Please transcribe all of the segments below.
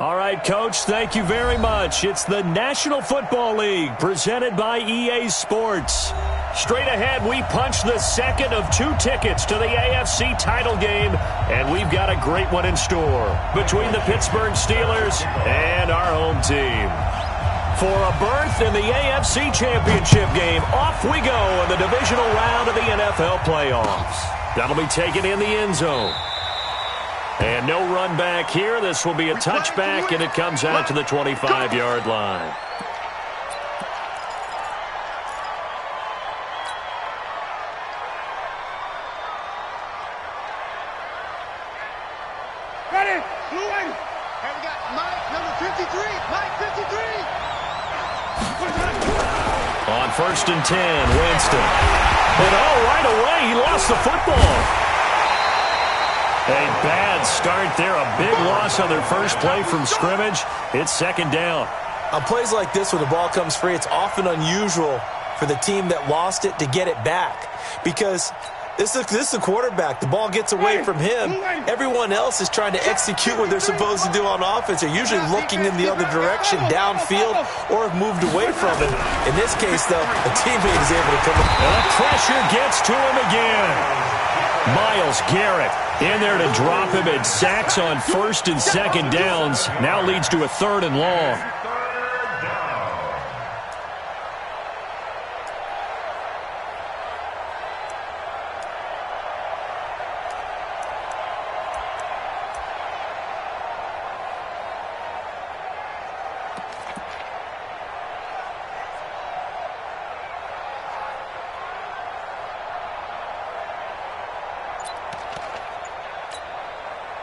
All right, Coach, thank you very much. It's the National Football League presented by EA Sports. Straight ahead, we punch the second of 2 tickets to the AFC title game, and we've got a great one in store between the Pittsburgh Steelers and our home team. For a berth in the AFC Championship game, off we go in the divisional round of the NFL playoffs. That'll be taken in the end zone. And no run back here. This will be a touchback, and it comes out to the 25-yard line. Ready? Blue wing. Here we got Mike, number 53. Mike, 53. On 1st and 10, Winston. And right away, he lost the football. A bad start there. A big loss on their first play from scrimmage. It's 2nd down. On plays like this, when the ball comes free, it's often unusual for the team that lost it to get it back. Because this is the quarterback. The ball gets away from him. Everyone else is trying to execute what they're supposed to do on offense. They're usually looking in the other direction, downfield, or have moved away from it. In this case, though, a teammate is able to come up. And the pressure gets to him again. Myles Garrett in there to drop him, and sacks on 1st and 2nd downs. Now leads to a 3rd and long.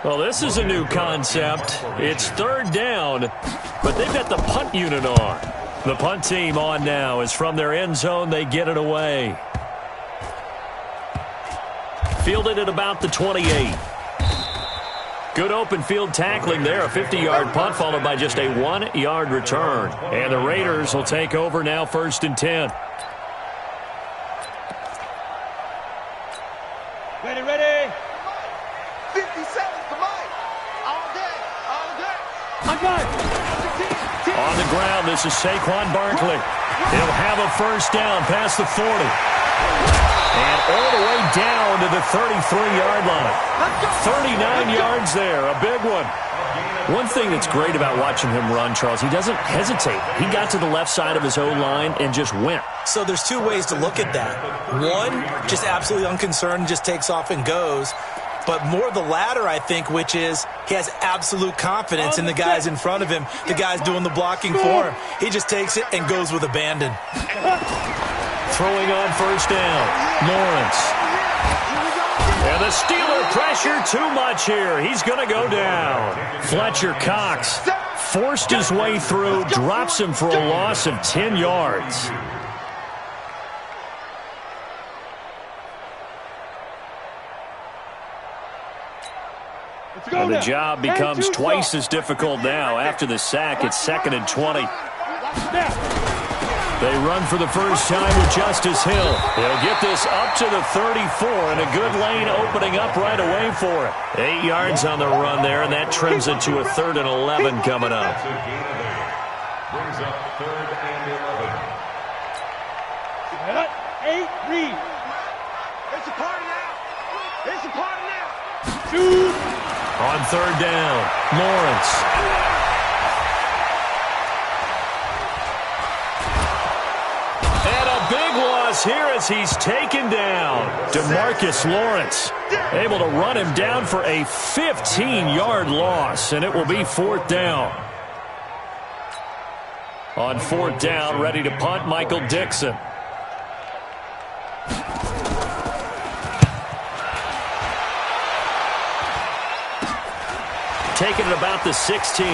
Well, this is a new concept. It's 3rd down, but they've got the punt unit on. The punt team on now is from their end zone. They get it away. Fielded at about the 28. Good open field tackling there. A 50-yard punt followed by just a 1-yard return. And the Raiders will take over now 1st and 10. Ready, ready. 57 for Mike. All day, all day. On the ground, this is Saquon Barkley. He'll have a 1st down past the 40. And all the way down to the 33-yard line. 39 yards there, a big one. One thing that's great about watching him run, Charles, he doesn't hesitate. He got to the left side of his O-line and just went. So there's 2 ways to look at that. One, just absolutely unconcerned, just takes off and goes. But more the latter, I think, which is he has absolute confidence in the guys in front of him, the guys doing the blocking for him. He just takes it and goes with abandon. Throwing on 1st down, Lawrence. And the Steeler pressure too much here. He's going to go down. Fletcher Cox forced his way through, drops him for a loss of 10 yards. And the job becomes twice as difficult now. After the sack, it's 2nd and 20. They run for the first time with Justice Hill. He'll get this up to the 34, and a good lane opening up right away for it. 8 yards on the run there, and that trims it to a 3rd and 11 coming up. Brings up 3rd and 11. 8, read. It's a party now. It's a party now. Shoot. On 3rd down, Lawrence. And a big loss here as he's taken down. DeMarcus Lawrence able to run him down for a 15-yard loss, and it will be 4th down. On 4th down, ready to punt, Michael Dixon. Taking it about the 16.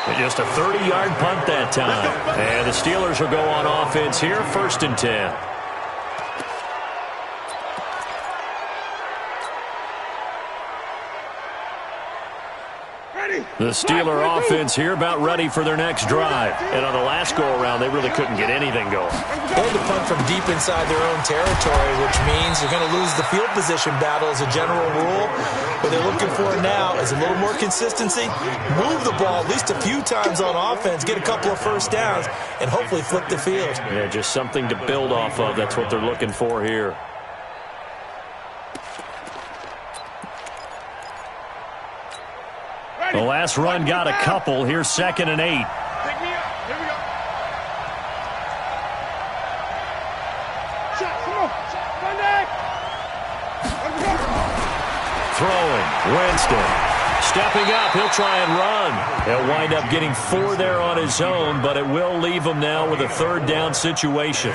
And just a 30-yard punt that time. And the Steelers will go on offense here, 1st and 10. Ready. The Steeler offense here about ready for their next drive. And on the last go-around, they really couldn't get anything going. They had to punt from deep inside their own territory, which means you're going to lose the field position battle as a general rule. What they're looking for now is a little more consistency, move the ball at least a few times on offense, get a couple of first downs, and hopefully flip the field. Yeah, just something to build off of. That's what they're looking for here. The last run got a couple. Here's 2nd and 8. Pick me up. Here we go. Shot. Come on. Run back. Throwing. Winston. Stepping up. He'll try and run. He'll wind up getting 4 there on his own, but it will leave him now with a 3rd down situation.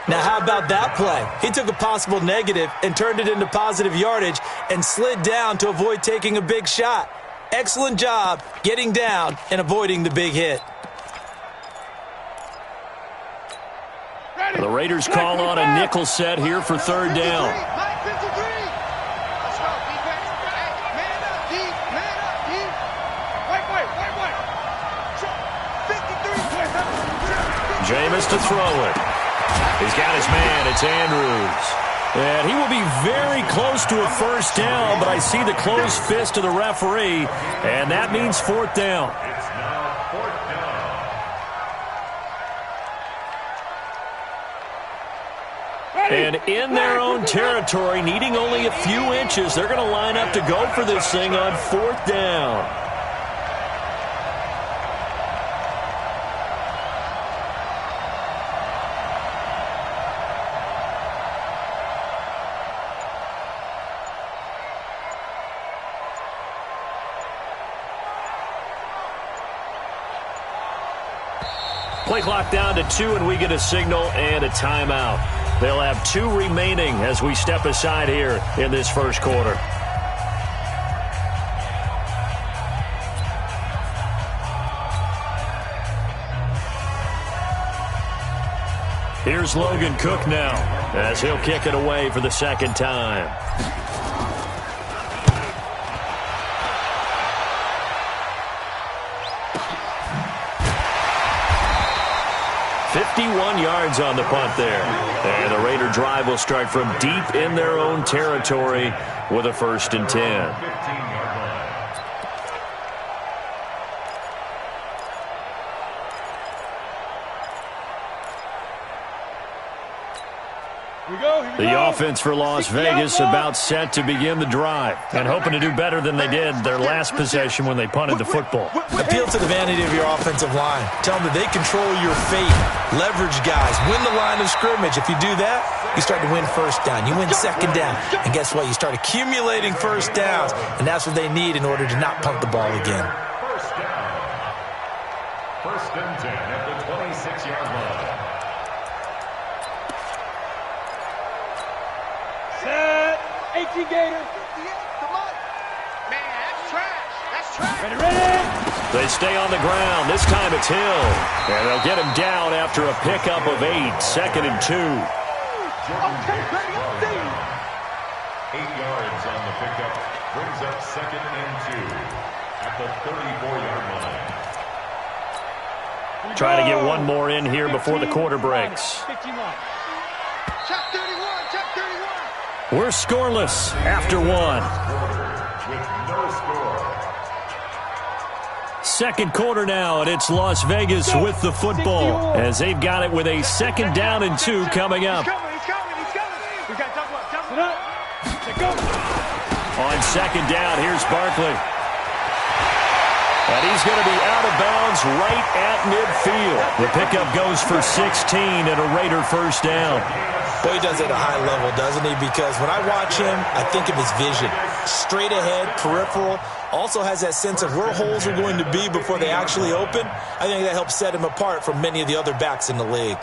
Now, how about that play? He took a possible negative and turned it into positive yardage and slid down to avoid taking a big shot. Excellent job getting down and avoiding the big hit. The Raiders call on a nickel set here for 3rd down. Jameis to throw it. He's got his man. It's Andrews. And he will be very close to a 1st down, but I see the closed fist of the referee, and that means 4th down. It's now 4th down. And in their own territory, needing only a few inches, they're going to line up to go for this thing on 4th down. Play clock down to 2, and we get a signal and a timeout. They'll have 2 remaining as we step aside here in this 1st quarter. Here's Logan Cook now as he'll kick it away for the 2nd time. Yards on the punt there. And the Raider drive will start from deep in their own territory with a 1st and 10. 15-yard line. The offense for Las Vegas about set to begin the drive and hoping to do better than they did their last possession when they punted the football. Appeal to the vanity of your offensive line. Tell them that they control your fate. Leverage guys. Win the line of scrimmage. If you do that, you start to win 1st down. You win 2nd down. And guess what? You start accumulating 1st downs, and that's what they need in order to not punt the ball again. 1st down. 1st and 10 at the 26-yard line. Set. 18 Gators. Come on. Man, that's trash. That's trash. Ready. They stay on the ground. This time it's Hill. And they'll get him down after a pickup of 8. 2nd and 2. 8 yards on the pickup. Brings up 2nd and 2 at the 34-yard line. Trying to get one more in here before the quarter breaks. Check 31. Check 31. We're scoreless after 1. With no score. 2nd quarter now, and it's Las Vegas with the football as they've got it with a 2nd down and 2 coming up. He's coming. We got to double up. Let's go. On 2nd down, here's Barkley. And he's going to be out of bounds right at midfield. The pickup goes for 16 and a Raider 1st down. Boy, he does it at a high level, doesn't he? Because when I watch him, I think of his vision. Straight ahead, peripheral. Also has that sense of where holes are going to be before they actually open. I think that helps set him apart from many of the other backs in the league.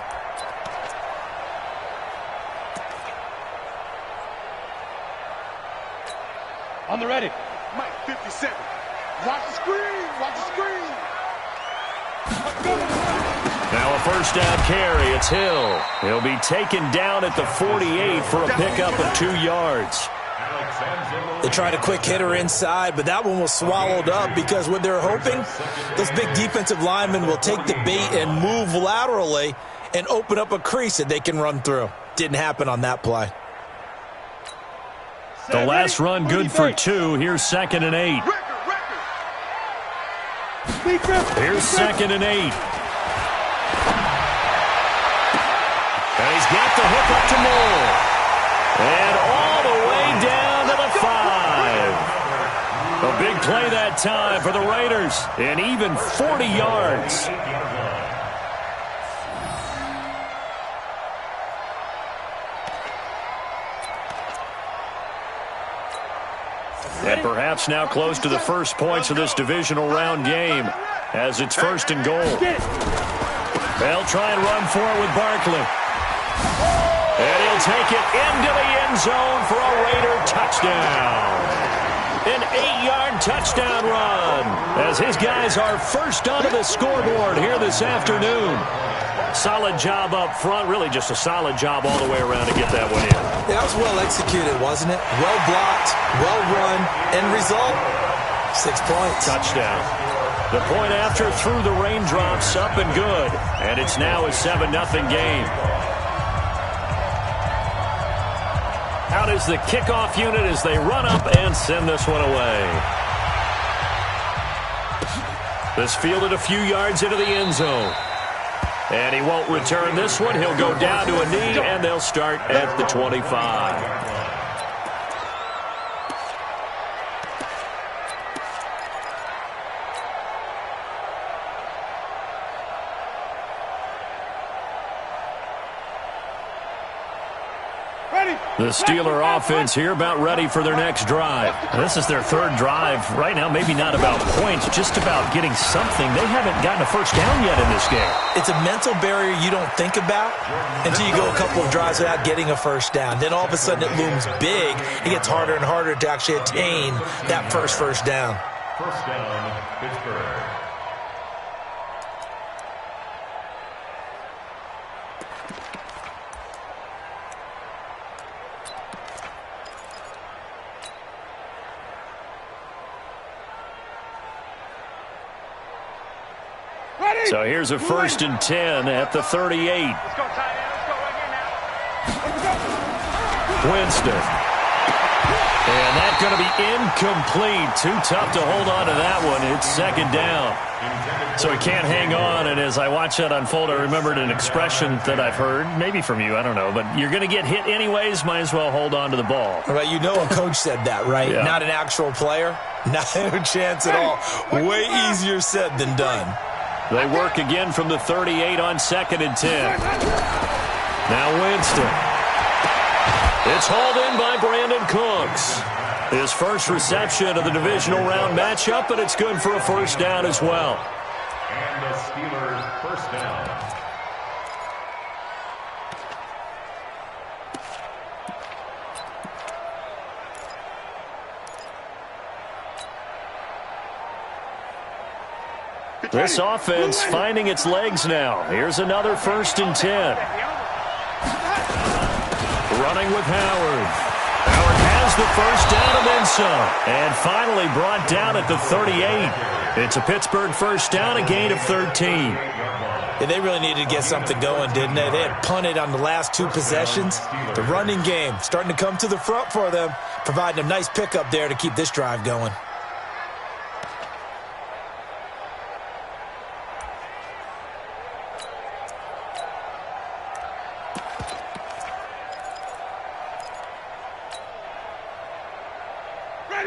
On the ready. Mike 57. Watch the screen. Watch the screen. Now a 1st down carry. It's Hill. He'll be taken down at the 48 for a pickup of 2 yards. They tried a quick hitter inside, but that one was swallowed up because what they're hoping, those big defensive linemen will take the bait and move laterally and open up a crease that they can run through. Didn't happen on that play. The last run good for 2. Here's 2nd and 8. Here's 2nd and 8. And he's got the hook up to Moore. And all the way down to the 5. A big play that time for the Raiders. And even 40 yards. And perhaps now close to the first points of this divisional round game as it's 1st and goal. They'll try and run for it with Barkley. And he'll take it into the end zone for a Raider touchdown. An 8-yard touchdown run as his guys are first onto the scoreboard here this afternoon. Solid job up front, really just a solid job all the way around to get that one in. Yeah, that was well executed, wasn't it? Well blocked, well run, end result, 6 points. Touchdown. The point after through the raindrops, up and good. And it's now a 7-0 game. Out is the kickoff unit as they run up and send this one away. This fielded a few yards into the end zone. And he won't return this one. He'll go down to a knee, and they'll start at the 25. The Steeler offense here about ready for their next drive. This is their 3rd drive. Right now, maybe not about points, just about getting something. They haven't gotten a first down yet in this game. It's a mental barrier you don't think about until you go a couple of drives without getting a first down. Then all of a sudden it looms big. It gets harder and harder to actually attain that first down. First down, Pittsburgh. So here's a 1st and 10 at the 38. Let's go, tight end. Let's go right here now. Winston. And that's going to be incomplete. Too tough to hold on to that one. It's 2nd down. So he can't hang on. And as I watch that unfold, I remembered an expression that I've heard, maybe from you, I don't know. But you're going to get hit anyways, might as well hold on to the ball. Right, you know a coach said that, right? Yeah. Not an actual player. Not a chance at all. Way easier said than done. They work again from the 38 on 2nd and 10. Now Winston. It's hauled in by Brandon Cooks. His first reception of the divisional round matchup, but it's good for a first down as well. And the Steelers' first down. This offense finding its legs now. Here's another 1st and 10. Running with Howard. Howard has the first down and then some. And finally brought down at the 38. It's a Pittsburgh first down, a gain of 13. Yeah, they really needed to get something going, didn't they? They had punted on the last 2 possessions. The running game starting to come to the front for them, providing a nice pickup there to keep this drive going.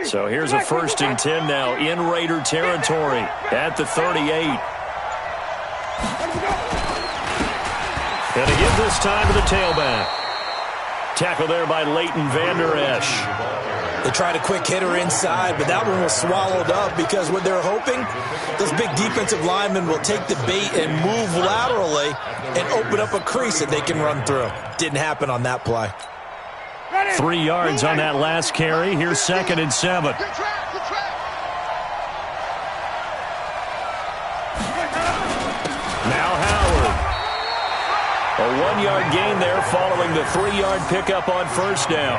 So here's a 1st and 10 now in Raider territory at the 38. And to give this time to the tailback. Tackle there by Leighton Vander Esch. They tried a quick hitter inside, but that one was swallowed up because what they're hoping, those big defensive linemen will take the bait and move laterally and open up a crease that they can run through. Didn't happen on that play. 3 yards on that last carry. Here's 2nd and 7. Now Howard. A 1-yard gain there following the 3-yard pickup on first down.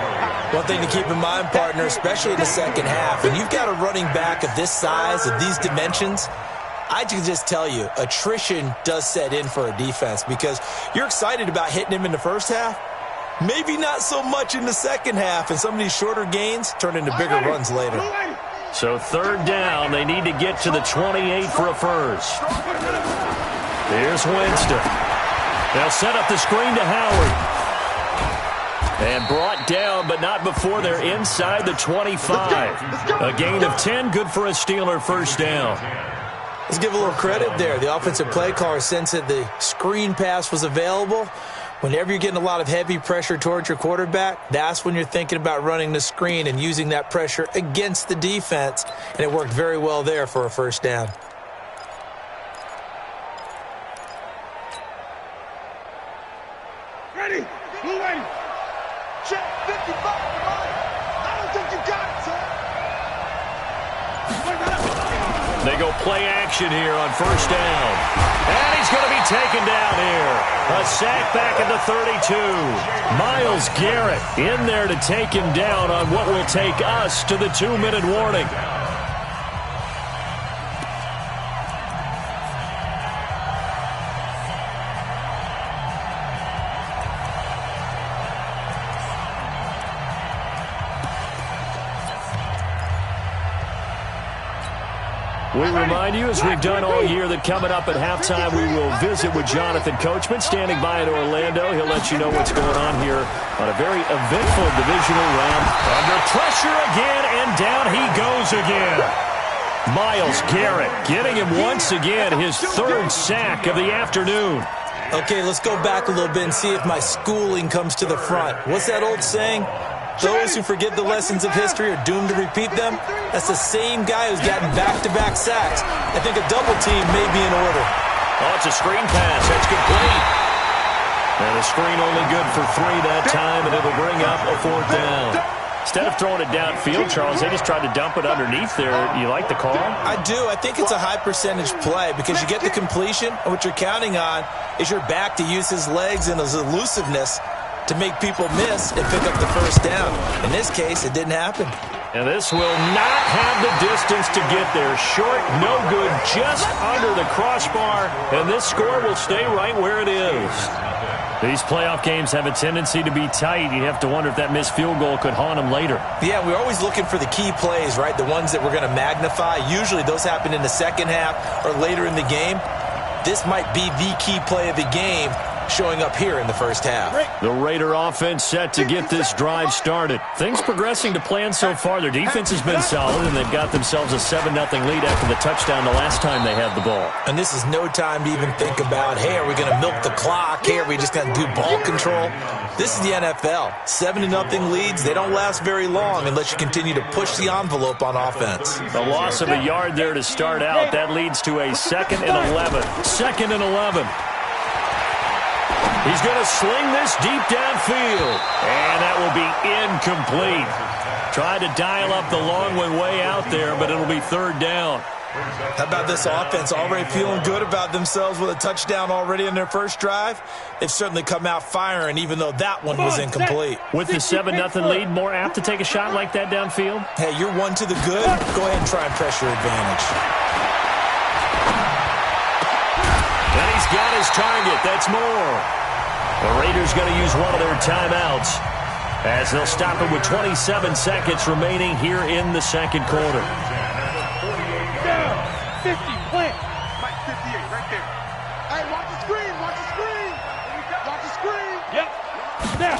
One thing to keep in mind, partner, especially in the second half, when you've got a running back of this size, of these dimensions, I can just tell you, attrition does set in for a defense because you're excited about hitting him in the first half. Maybe not so much in the second half, and some of these shorter gains turn into bigger runs later. So third down, they need to get to the 28 for a first. Here's Winston. They'll set up the screen to Howard. And brought down, but not before they're inside the 25. A gain of 10, good for a Steeler first down. Let's give a little credit there. The offensive play caller sensed that the screen pass was available. Whenever you're getting a lot of heavy pressure towards your quarterback, that's when you're thinking about running the screen and using that pressure against the defense. And it worked very well there for a first down. Ready? Moving. Check 55. I don't think you got it, son. They go play action here on first down. And he's going to be taken down here. A sack back at the 32. Myles Garrett in there to take him down on what will take us to the 2-minute warning. We remind you, as we've done all year, that coming up at halftime, we will visit with Jonathan Coachman, standing by in Orlando. He'll let you know what's going on here on a very eventful divisional round. Under pressure again, and down he goes again. Myles Garrett getting him once again, his third sack of the afternoon. Okay, let's go back a little bit and see if my schooling comes to the front. What's that old saying? Those who forget the lessons of history are doomed to repeat them. That's the same guy who's gotten back-to-back sacks. I think a double team may be in order. Oh, it's a screen pass. That's complete. And a screen only good for 3 that time, and it'll bring up a 4th down. Instead of throwing it downfield, Charles, they just tried to dump it underneath there. You like the call? I do. I think it's a high-percentage play because you get the completion, and what you're counting on is your back to use his legs and his elusiveness to make people miss and pick up the first down. In this case, it didn't happen. And this will not have the distance to get there. Short, no good, just under the crossbar. And this score will stay right where it is. These playoff games have a tendency to be tight. You have to wonder if that missed field goal could haunt them later. Yeah, we're always looking for the key plays, right? The ones that we're going to magnify. Usually those happen in the second half or later in the game. This might be the key play of the game, showing up here in the first half. The Raider offense set to get this drive started. Things progressing to plan so far. Their defense has been solid, and they've got themselves a 7-0 lead after the touchdown the last time they had the ball. And this is no time to even think about, hey, are we going to milk the clock? Hey, are we just going to do ball control? This is the NFL. 7-0 leads, they don't last very long unless you continue to push the envelope on offense. A loss of a yard there to start out. That leads to a 2nd and 11. 2nd and 11. He's going to sling this deep downfield. And that will be incomplete. Tried to dial up the long one way out there, but it'll be 3rd down. How about this offense already feeling good about themselves with a touchdown already in their first drive? They've certainly come out firing, even though that one was incomplete. With the 7-0 lead, more apt to take a shot like that downfield? Hey, you're one to the good. Go ahead and try and pressure advantage. And he's got his target. That's more. The Raiders going to use one of their timeouts as they'll stop it with 27 seconds remaining here in the second quarter. 50, plant. Mike 58, right there. Hey, watch the screen, watch the screen. Watch the screen. Yep. Now.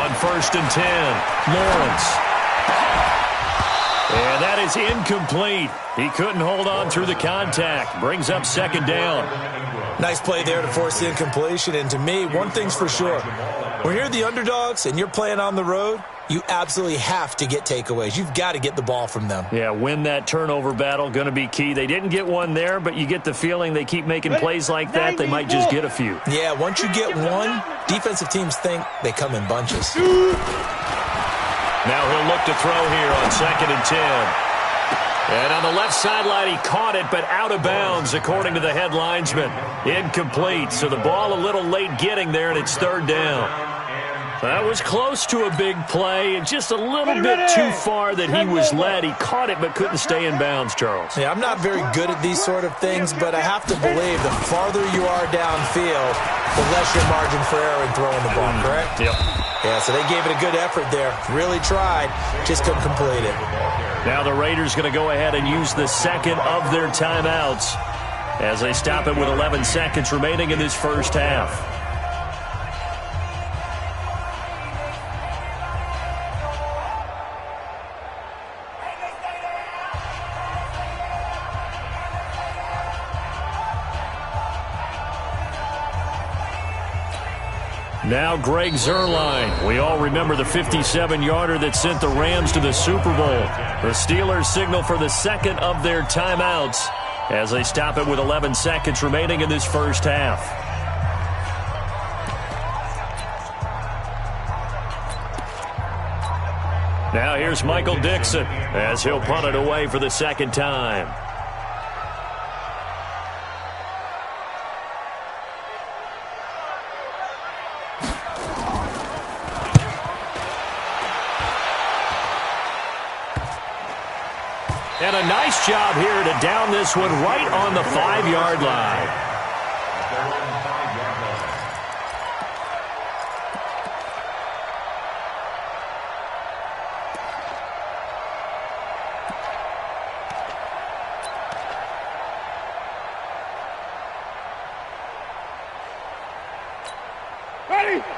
On 1st and 10, Lawrence. And that is incomplete. He couldn't hold on through the contact. Brings up 2nd down. Nice play there to force the incompletion. And to me, one thing's for sure. When you're the underdogs and you're playing on the road, you absolutely have to get takeaways. You've got to get the ball from them. Yeah, win that turnover battle, going to be key. They didn't get one there, but you get the feeling they keep making plays like that, they might just get a few. Yeah, once you get one, defensive teams think they come in bunches. Now he'll look to throw here on 2nd and 10. And on the left sideline, he caught it, but out of bounds, according to the head linesman. Incomplete, so the ball a little late getting there, and it's 3rd down. That was close to a big play, and just a little bit too far that he was led. He caught it but couldn't stay in bounds, Charles. Yeah, I'm not very good at these sort of things, but I have to believe the farther you are downfield, the less your margin for error in throwing the ball, correct? Yep. Yeah, so they gave it a good effort there. Really tried, just couldn't complete it. Now the Raiders going to go ahead and use the second of their timeouts as they stop it with 11 seconds remaining in this first half. Now Greg Zuerlein. We all remember the 57-yarder that sent the Rams to the Super Bowl. The Steelers signal for the second of their timeouts as they stop it with 11 seconds remaining in this first half. Now here's Michael Dixon as he'll punt it away for the second time. And a nice job here to down this one right on the 5-yard line.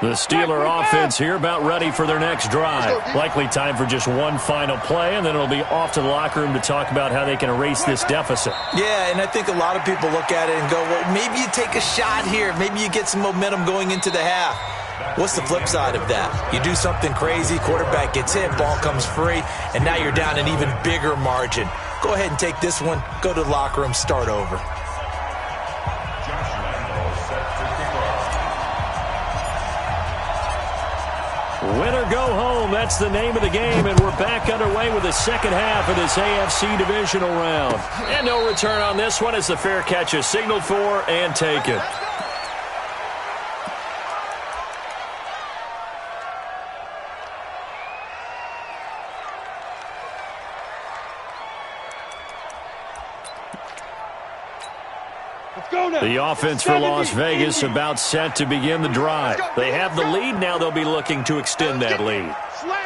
The Steeler offense here about ready for their next drive. Likely time for just one final play, and then it'll be off to the locker room to talk about how they can erase this deficit. Yeah, and I think a lot of people look at it and go, well, maybe you take a shot here. Maybe you get some momentum going into the half. What's the flip side of that? You do something crazy, quarterback gets hit, ball comes free, and now you're down an even bigger margin. Go ahead and take this one, go to the locker room, start over. Win or go home, that's the name of the game, and we're back underway with the second half of this AFC divisional round. And no return on this one as the fair catch is signaled for and taken. The offense for Las Vegas about set to begin the drive. They have the lead. Now they'll be looking to extend that lead.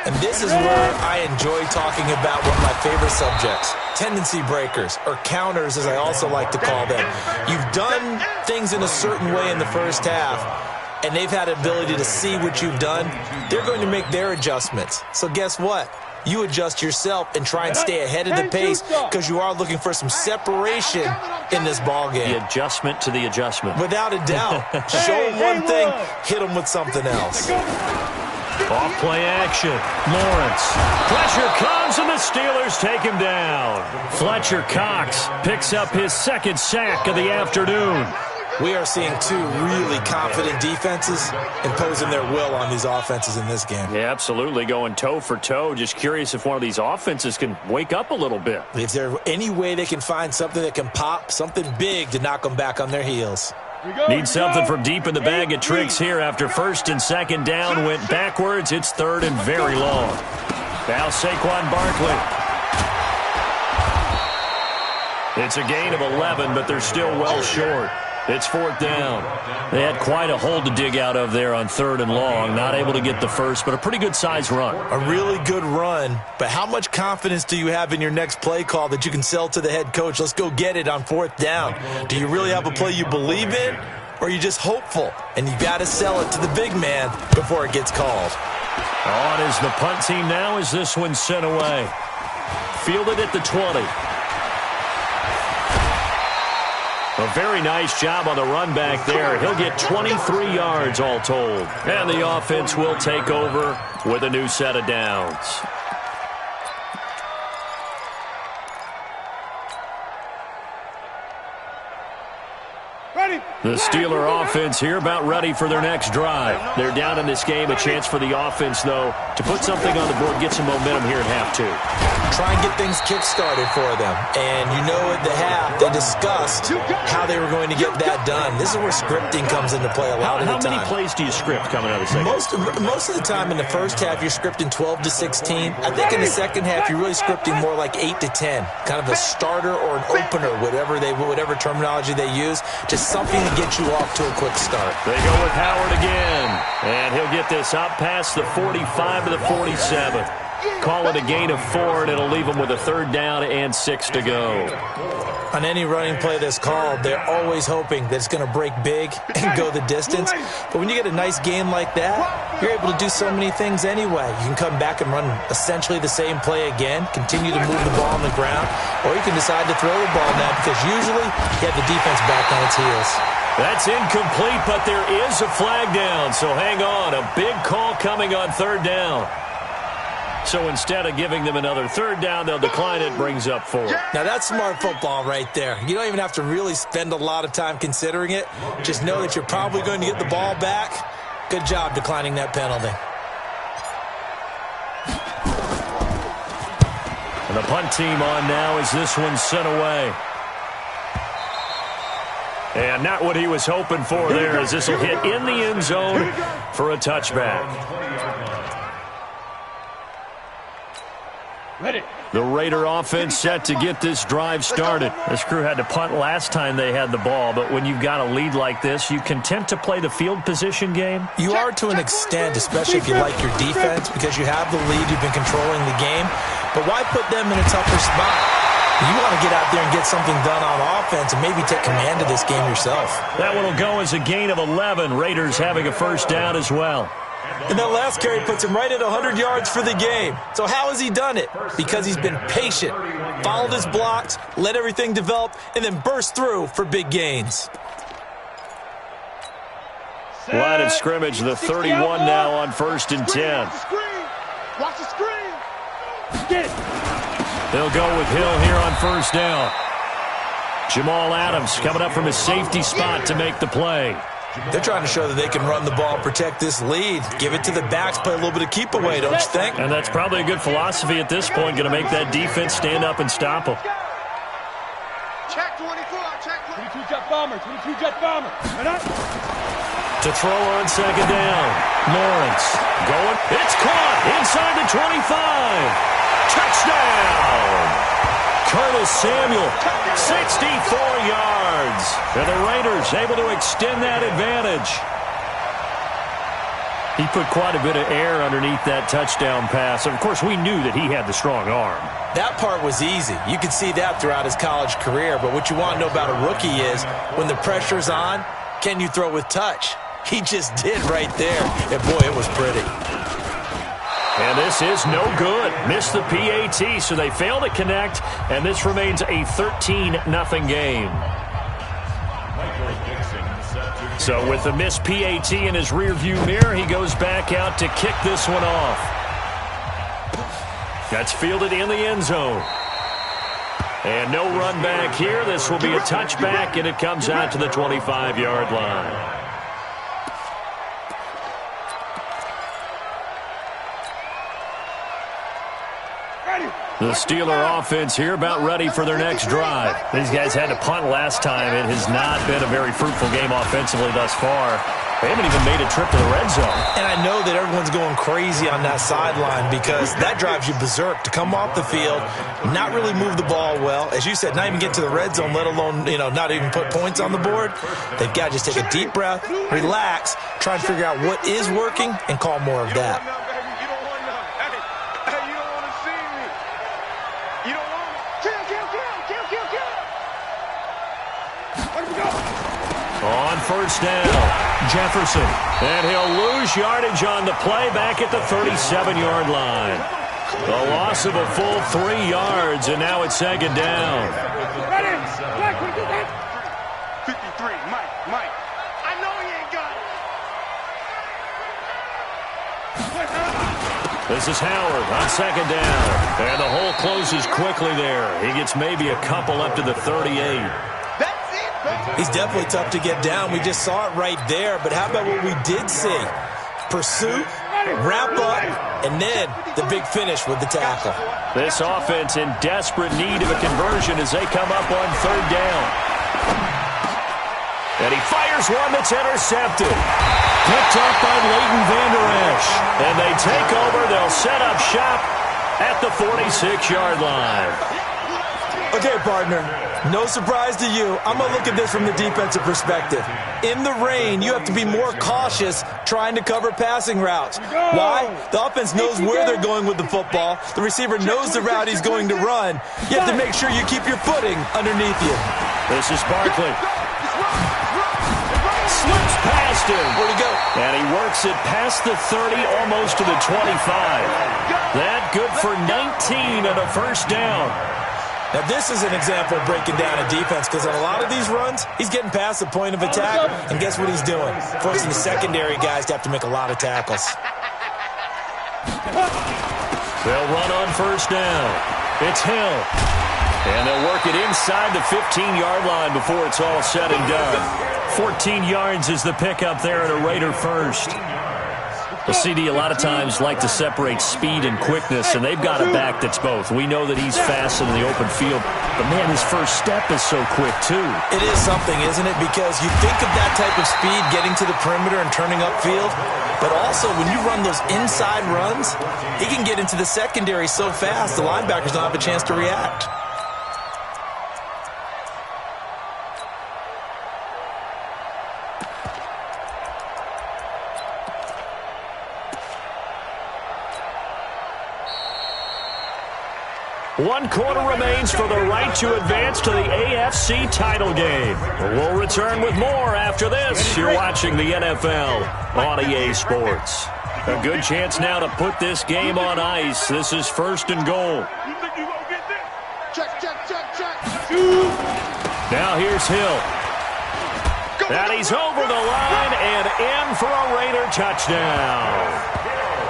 And this is where I enjoy talking about one of my favorite subjects, tendency breakers, or counters as I also like to call them. You've done things in a certain way in the first half, and they've had the ability to see what you've done. They're going to make their adjustments. So guess what? You adjust yourself and try and stay ahead of the pace because you are looking for some separation in this ball game. The adjustment to the adjustment. Without a doubt. Show them one thing, hit them with something else. Off play action. Lawrence. Pressure comes and the Steelers take him down. Fletcher Cox picks up his second sack of the afternoon. We are seeing two really confident defenses imposing their will on these offenses in this game. Yeah, absolutely, going toe for toe. Just curious if one of these offenses can wake up a little bit. Is there any way they can find something that can pop, something big to knock them back on their heels? Need something from deep in the bag of tricks here after first and second down went backwards. It's third and very long. Now Saquon Barkley. It's a gain of 11, but they're still well short. It's fourth down. They had quite a hole to dig out of there on third and long. Not able to get the first, but a pretty good-sized run. A really good run, but how much confidence do you have in your next play call that you can sell to the head coach? Let's go get it on fourth down. Do you really have a play you believe in, or are you just hopeful? And you got to sell it to the big man before it gets called. On is the punt team now as this one's sent away. Fielded at the 20. A very nice job on the run back there. He'll get 23 yards all told. And the offense will take over with a new set of downs. Ready. The Steeler offense here about ready for their next drive. They're down in this game. A chance for the offense, though, to put something on the board, get some momentum here at half two. Try and get things kick-started for them. And you know at the half, they discussed how they were going to get that done. This is where scripting comes into play a lot of the time. How many plays do you script coming out of the second? Most of the time in the first half, you're scripting 12 to 16. I think in the second half, you're really scripting more like 8 to 10. Kind of a starter or an opener, whatever terminology they use. Just something to get you off to a quick start. They go with Howard again. And he'll get this up past the 45 to the 47. Call it a gain of 4, and it'll leave them with a 3rd down and 6 to go. On any running play that's called, they're always hoping that it's going to break big and go the distance. But when you get a nice game like that, you're able to do so many things anyway. You can come back and run essentially the same play again, continue to move the ball on the ground, or you can decide to throw the ball now because usually you have the defense back on its heels. That's incomplete, but there is a flag down, so hang on. A big call coming on 3rd down. So instead of giving them another 3rd down, they'll decline it, brings up 4. Now that's smart football right there. You don't even have to really spend a lot of time considering it. Just know that you're probably going to get the ball back. Good job declining that penalty. And the punt team on now as this one's sent away. And not what he was hoping for there, as this will hit in the end zone for a touchback. The Raider offense set to get this drive started. This crew had to punt last time they had the ball, but when you've got a lead like this, you content to play the field position game? You are to an extent, especially if you like your defense, because you have the lead, you've been controlling the game. But why put them in a tougher spot? You want to get out there and get something done on offense and maybe take command of this game yourself. That one will go as a gain of 11. Raiders having a 1st down as well. And that last carry puts him right at 100 yards for the game. So how has he done it? Because he's been patient, followed his blocks, let everything develop, and then burst through for big gains. Line of scrimmage, the 31 now on 1st and 10. Watch the screen. They'll go with Hill here on 1st down. Jamal Adams coming up from his safety spot to make the play. They're trying to show that they can run the ball, protect this lead. Give it to the backs, play a little bit of keep away, don't you think? And that's probably a good philosophy at this point, going to make that defense stand up and stop them. Check 24, check 22 jet bomber, 22 jet bomber. To throw on 2nd down. Lawrence going. It's caught inside the 25. Touchdown! Curtis Samuel, 64 yards. And the Raiders able to extend that advantage. He put quite a bit of air underneath that touchdown pass. Of course, we knew that he had the strong arm. That part was easy. You could see that throughout his college career. But what you want to know about a rookie is when the pressure's on, can you throw with touch? He just did right there. And, boy, it was pretty. And this is no good. Missed the PAT, so they fail to connect, and this remains a 13-0 game. So with the missed PAT in his rearview mirror, he goes back out to kick this one off. That's fielded in the end zone. And no run back here. This will be a touchback, and it comes out to the 25-yard line. The Steeler offense here about ready for their next drive. These guys had to punt last time. It has not been a very fruitful game offensively thus far. They haven't even made a trip to the red zone. And I know that everyone's going crazy on that sideline because that drives you berserk to come off the field, not really move the ball well. As you said, not even get to the red zone, let alone, not even put points on the board. They've got to just take a deep breath, relax, try and figure out what is working, and call more of that. On 1st down, Jefferson. And he'll lose yardage on the play back at the 37-yard line. The loss of a full 3 yards, and now it's 2nd down. 53, Mike. I know he ain't got it. This is Howard on 2nd down. And the hole closes quickly there. He gets maybe a couple up to the 38. That's it, baby. He's definitely tough to get down. We just saw it right there. But how about what we did see? Pursuit, wrap up, and then the big finish with the tackle. This offense in desperate need of a conversion as they come up on third down. And he fires one that's intercepted. Picked up by Leighton Vander Esch. And they take over. They'll set up shop at the 46-yard line. Okay, partner, no surprise to you. I'm going to look at this from the defensive perspective. In the rain, you have to be more cautious trying to cover passing routes. Why? The offense knows where they're going with the football. The receiver knows the route he's going to run. You have to make sure you keep your footing underneath you. This is Barkley. Slips past him. Where'd he go? And he works it past the 30, almost to the 25. That good for 19 and a first down. Now, this is an example of breaking down a defense because on a lot of these runs, he's getting past the point of attack, and guess what he's doing? Forcing the secondary guys to have to make a lot of tackles. They'll run on first down. It's Hill. And they'll work it inside the 15-yard line before it's all said and done. 14 yards is the pickup there at a Raider first. The CD a lot of times like to separate speed and quickness, and they've got a back that's both. We know that he's fast in the open field, but, man, his first step is so quick, too. It is something, isn't it? Because you think of that type of speed getting to the perimeter and turning upfield, but also when you run those inside runs, he can get into the secondary so fast the linebackers don't have a chance to react. One quarter remains for the right to advance to the AFC title game. We'll return with more after this. You're watching the NFL on EA Sports. A good chance now to put this game on ice. This is first and goal. Check, check, check, check. Now here's Hill. And he's over the line and in for a Raider touchdown.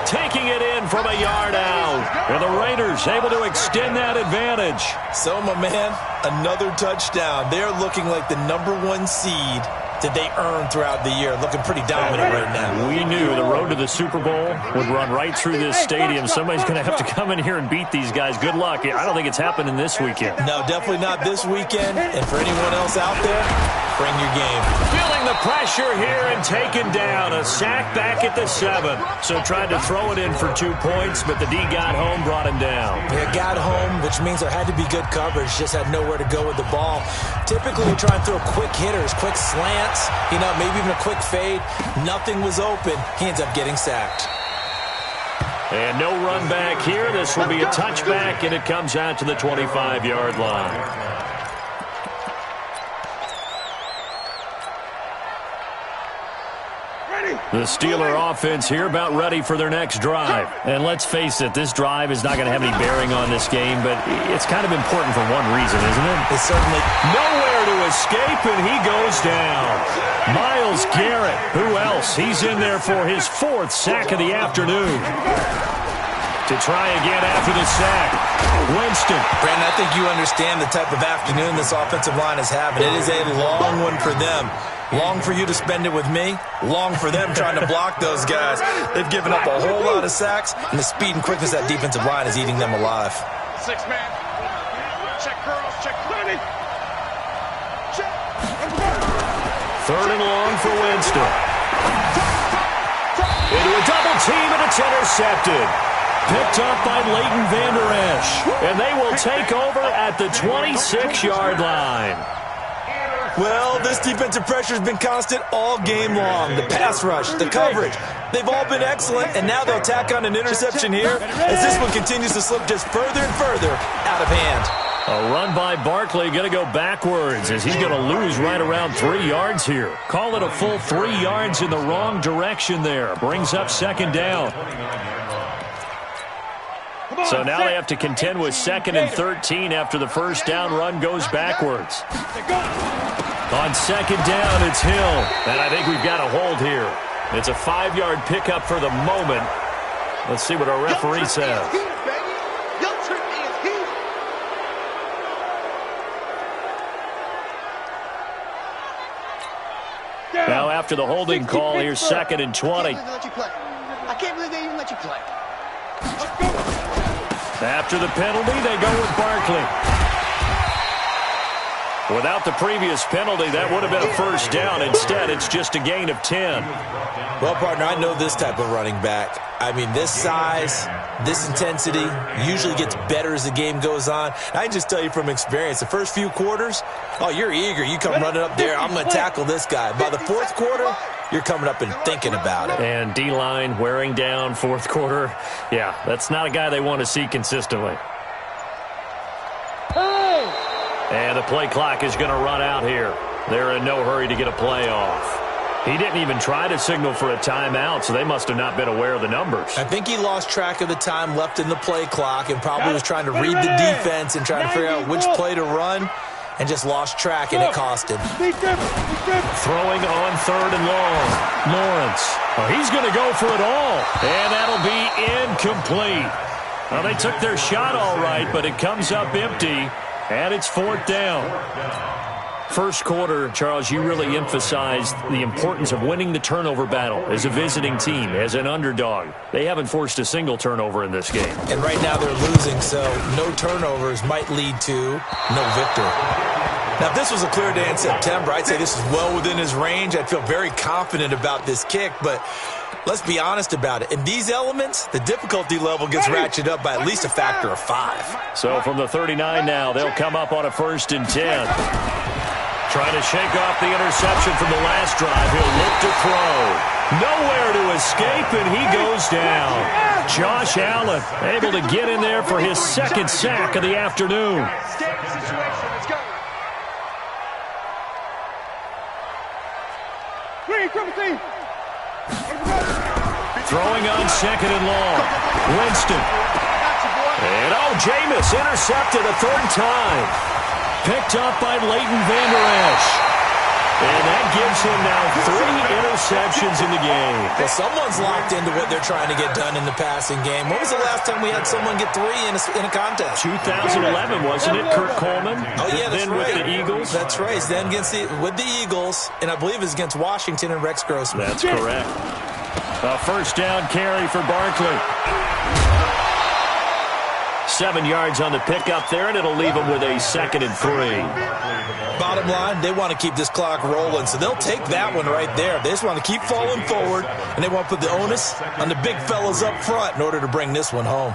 Taking it in from a yard out. And the Raiders able to extend that advantage. So, my man, another touchdown. They're looking like the #1 seed that they earned throughout the year. Looking pretty dominant right now. We knew the road to the Super Bowl would run right through this stadium. Somebody's going to have to come in here and beat these guys. Good luck. I don't think it's happening this weekend. No, definitely not this weekend. And for anyone else out there, bring your game. Feeling the pressure here and taken down. A sack back at the 7. So tried to throw it in for 2 points, but the D got home, brought him down. Yeah, got home, which means there had to be good coverage. Just had nowhere to go with the ball. Typically, we try and throw quick hitters, quick slants, maybe even a quick fade. Nothing was open. He ends up getting sacked. And no run back here. This will be a touchback, and it comes out to the 25-yard line. The Steeler offense here about ready for their next drive. And let's face it, this drive is not going to have any bearing on this game, but it's kind of important for one reason, isn't it? It's certainly nowhere to escape, and he goes down. Myles Garrett, who else? He's in there for his 4th sack of the afternoon. To try again after the sack. Winston. Brandon, I think you understand the type of afternoon this offensive line is having. It is a long one for them. Long for you to spend it with me. Long for them trying to block those guys. They've given up a whole lot of sacks, and the speed and quickness of that defensive line is eating them alive. 6-man. Check girls. Check 30. Check. 3rd and long for Winston. Into a double team, and it's intercepted. Picked up by Leighton Vander Esch. And they will take over at the 26-yard line. Well, this defensive pressure has been constant all game long. The pass rush, the coverage, they've all been excellent, and now they'll tack on an interception here as this one continues to slip just further and further out of hand. A run by Barkley going to go backwards as he's going to lose right around 3 yards here. Call it a full 3 yards in the wrong direction there. Brings up 2nd down. So now they have to contend with 2nd and 13 after the first down run goes backwards. On 2nd down, it's Hill. And I think we've got a hold here. It's a 5-yard pickup for the moment. Let's see what our referee says. after the holding call. Here's 2nd and 20. I can't believe they even let you play. After the penalty, they go with Barkley. Without the previous penalty, that would have been a first down. Instead, it's just a gain of 10. Well, partner, I know this type of running back. I mean, this size, this intensity usually gets better as the game goes on. I can just tell you from experience, the first few quarters, oh, you're eager. You come running up there, I'm going to tackle this guy. By the fourth quarter, you're coming up and thinking about it. And D-line wearing down fourth quarter. Yeah, that's not a guy they want to see consistently. And the play clock is going to run out here. They're in no hurry to get a play off. He didn't even try to signal for a timeout, so they must have not been aware of the numbers. I think he lost track of the time left in the play clock and probably was trying to read the defense and trying to figure out which play to run and just lost track, and it cost him. Throwing on 3rd and long. Lawrence. Oh, he's going to go for it all. And that'll be incomplete. Well, they took their shot all right, but it comes up empty. And it's 4th down. First quarter, Charles, you really emphasized the importance of winning the turnover battle as a visiting team, as an underdog. They haven't forced a single turnover in this game. And right now they're losing, so no turnovers might lead to no victory. Now, if this was a clear day in September, I'd say this is well within his range. I'd feel very confident about this kick, but let's be honest about it. In these elements, the difficulty level gets ratcheted up by at least a factor of 5. So from the 39 now, they'll come up on a 1st and 10. Trying to shake off the interception from the last drive. He'll look to throw. Nowhere to escape, and he goes down. Josh Allen able to get in there for his 2nd sack of the afternoon. Throwing on 2nd and long. Winston. And Jameis intercepted a 3rd time. Picked up by Leighton Vander Esch. And that gives him now 3 interceptions in the game. Well, someone's locked into what they're trying to get done in the passing game. When was the last time we had someone get 3 in a contest? 2011, wasn't it? Kurt Coleman. Oh, yeah, that's then right. With the Eagles. That's right. Then with the Eagles, and I believe it's against Washington and Rex Grossman. That's correct. A 1st down carry for Barkley. 7 yards on the pickup there, and it'll leave him with a 2nd and 3. Bottom line, they want to keep this clock rolling, so they'll take that one right there. They just want to keep falling forward, and they want to put the onus on the big fellas up front in order to bring this one home.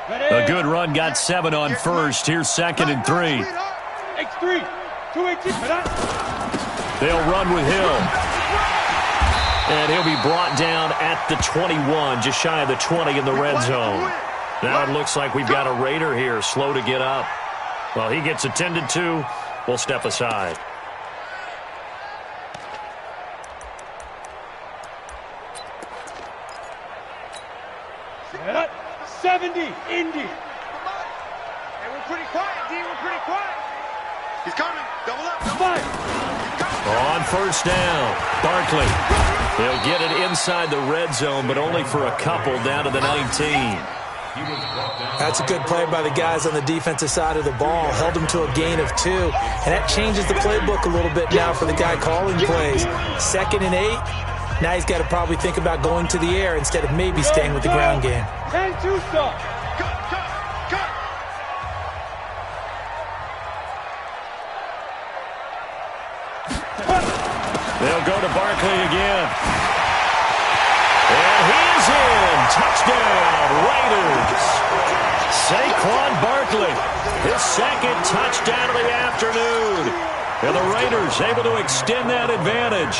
A good run got 7 on 1st. Here's 2nd and 3. They'll run with Hill. And he'll be brought down at the 21, just shy of the 20 in the red zone. Now it looks like we've got a Raider here, slow to get up. Well, he gets attended to. We'll step aside. Set up. 70, Indy. Hey, we're pretty quiet, D. We're pretty quiet. He's coming. Double up. Double up. On 1st down, Barkley. They'll get it inside the red zone, but only for a couple down to the 19. That's a good play by the guys on the defensive side of the ball. Held them to a gain of 2. And that changes the playbook a little bit now for the guy calling plays. 2nd and 8. Now he's got to probably think about going to the air instead of maybe staying with the ground game. 10-2 stop. They'll go to Barkley again. And he's in. Touchdown, Raiders. Saquon Barkley, his 2nd touchdown of the afternoon. And the Raiders able to extend that advantage.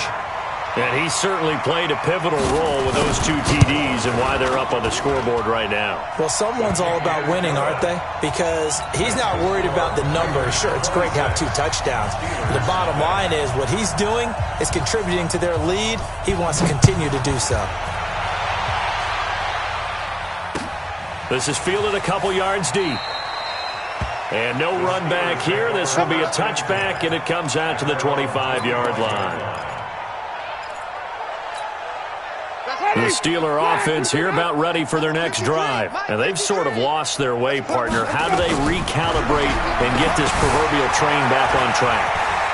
And he certainly played a pivotal role with those 2 TDs and why they're up on the scoreboard right now. Well, someone's all about winning, aren't they? Because he's not worried about the numbers. Sure, it's great to have 2 touchdowns. But the bottom line is what he's doing is contributing to their lead. He wants to continue to do so. This is fielded a couple yards deep. And no run back here. This will be a touchback, and it comes out to the 25-yard line. The Steeler offense here about ready for their next drive. And they've sort of lost their way, partner. How do they recalibrate and get this proverbial train back on track?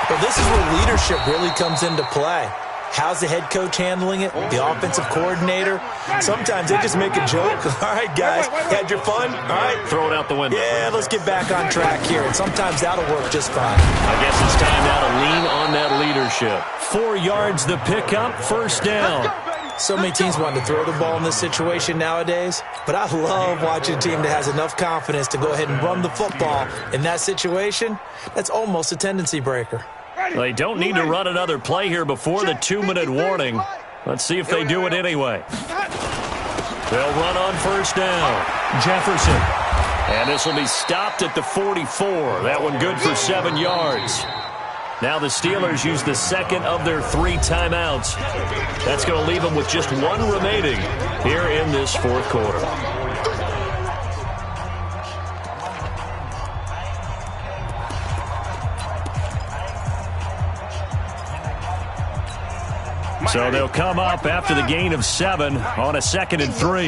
Well, this is where leadership really comes into play. How's the head coach handling it? The offensive coordinator? Sometimes they just make a joke. All right, guys, had your fun? All right. Throw it out the window. Yeah, let's get back on track here. And sometimes that'll work just fine. I guess it's time now to lean on that leadership. 4 yards the pickup, first down. So many teams want to throw the ball in this situation nowadays, but I love watching a team that has enough confidence to go ahead and run the football. In that situation, that's almost a tendency breaker. They don't need to run another play here before the 2-minute warning. Let's see if they do it anyway. They'll run on first down. Jefferson. And this will be stopped at the 44. That one good for 7 yards. Now the Steelers use the second of their 3 timeouts. That's going to leave them with just 1 remaining here in this fourth quarter. So they'll come up after the gain of 7 on a 2nd and 3.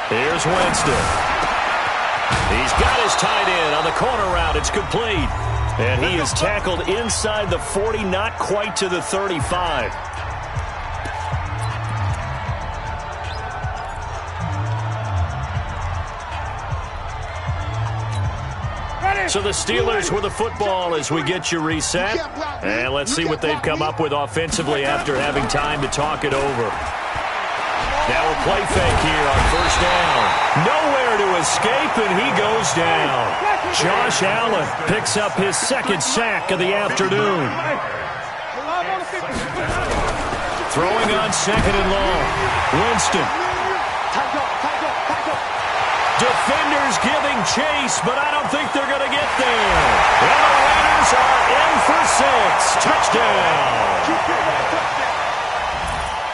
Here's Winston. He's got his tight end on the corner route. It's complete. And he is tackled inside the 40, not quite to the 35. So the Steelers with the football as we get you reset. And let's see what they've come up with offensively after having time to talk it over. Now a play fake here on first down. Nowhere to escape, and he goes down. Josh Allen picks up his 2nd sack of the afternoon. Throwing on 2nd and long. Winston. Defenders giving chase, but I don't think they're going to get there. And the Raiders are in for 6. Touchdown.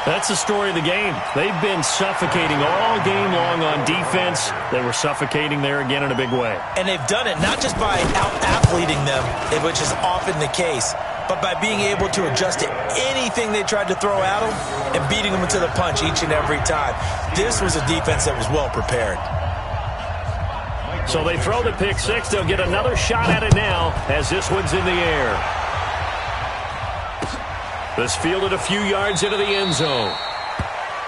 That's the story of the game. They've been suffocating all game long on defense. They were suffocating there again in a big way. And they've done it not just by out-athleting them, which is often the case, but by being able to adjust to anything they tried to throw at them and beating them to the punch each and every time. This was a defense that was well prepared. So they throw the pick 6. They'll get another shot at it now as this one's in the air. This fielded a few yards into the end zone.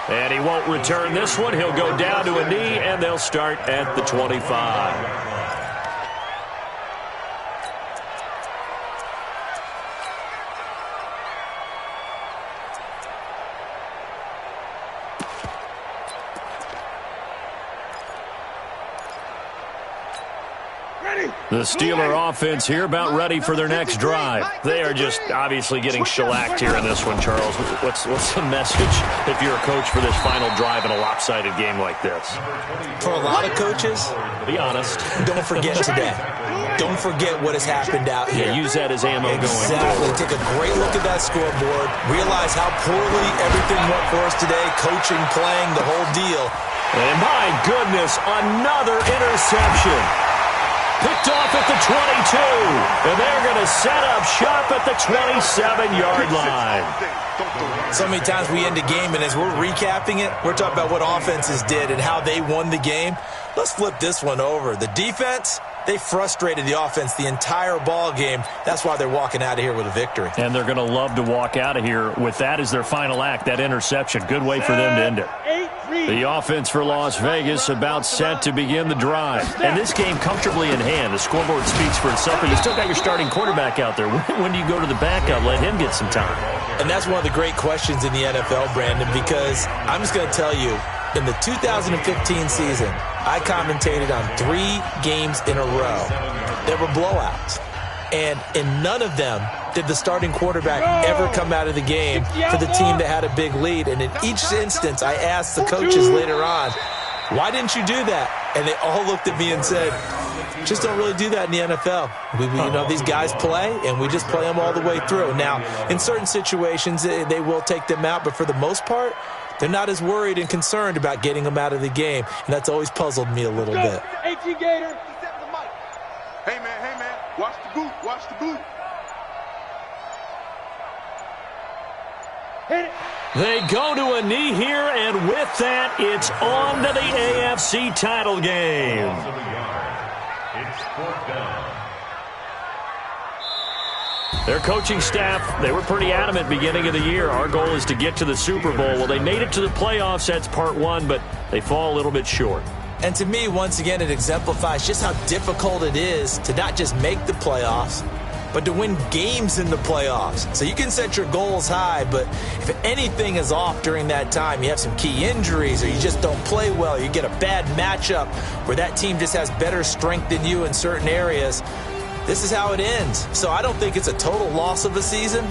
And he won't return this one. He'll go down to a knee, and they'll start at the 25. The Steeler offense here about ready for their next drive. They are just obviously getting shellacked here in this one, Charles. What's the message if you're a coach for this final drive in a lopsided game like this? For a lot of coaches, be honest. Don't forget today. Don't forget what has happened out here. Yeah, use that as ammo going Exactly. Take a great look at that scoreboard. Realize how poorly everything went for us today. Coaching, playing, the whole deal. And my goodness, another interception. Picked off at the 22, and they're going to set up shop at the 27-yard line. So many times we end a game, and as we're recapping it, we're talking about what offenses did and how they won the game. Let's flip this one over. The defense, they frustrated the offense the entire ball game. That's why they're walking out of here with a victory. And they're going to love to walk out of here with that as their final act, that interception. Good way for them to end it. The offense for Las Vegas about set to begin the drive. And this game comfortably in hand. The scoreboard speaks for itself, but you still got your starting quarterback out there. When do you go to the backup? Let him get some time. And that's one of the great questions in the NFL, Brandon, because I'm just going to tell you, in the 2015 season, I commentated on 3 games in a row. There were blowouts. And in none of them did the starting quarterback ever come out of the game for the team that had a big lead. And in each instance, I asked the coaches later on, why didn't you do that? And they all looked at me and said, just don't really do that in the NFL. You know, these guys play, and we just play them all the way through. Now, in certain situations, they will take them out, but for the most part, they're not as worried and concerned about getting them out of the game. And that's always puzzled me a little bit. Hey, man, watch the boot, watch the boot. Hit it. They go to a knee here, and with that, it's on to the AFC title game. Loss of a yard. It's 4th down. Their coaching staff, they were pretty adamant beginning of the year. Our goal is to get to the Super Bowl. Well, they made it to the playoffs. That's part one, but they fall a little bit short. And to me, once again, it exemplifies just how difficult it is to not just make the playoffs, but to win games in the playoffs. So you can set your goals high, but if anything is off during that time, you have some key injuries or you just don't play well, you get a bad matchup where that team just has better strength than you in certain areas, this is how it ends. So I don't think it's a total loss of a season,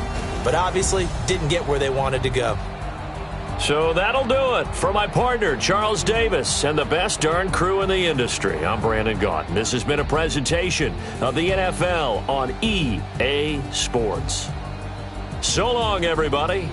but obviously didn't get where they wanted to go. So that'll do it for my partner, Charles Davis, and the best darn crew in the industry. I'm Brandon Gaunt. This has been a presentation of the NFL on EA Sports. So long, everybody.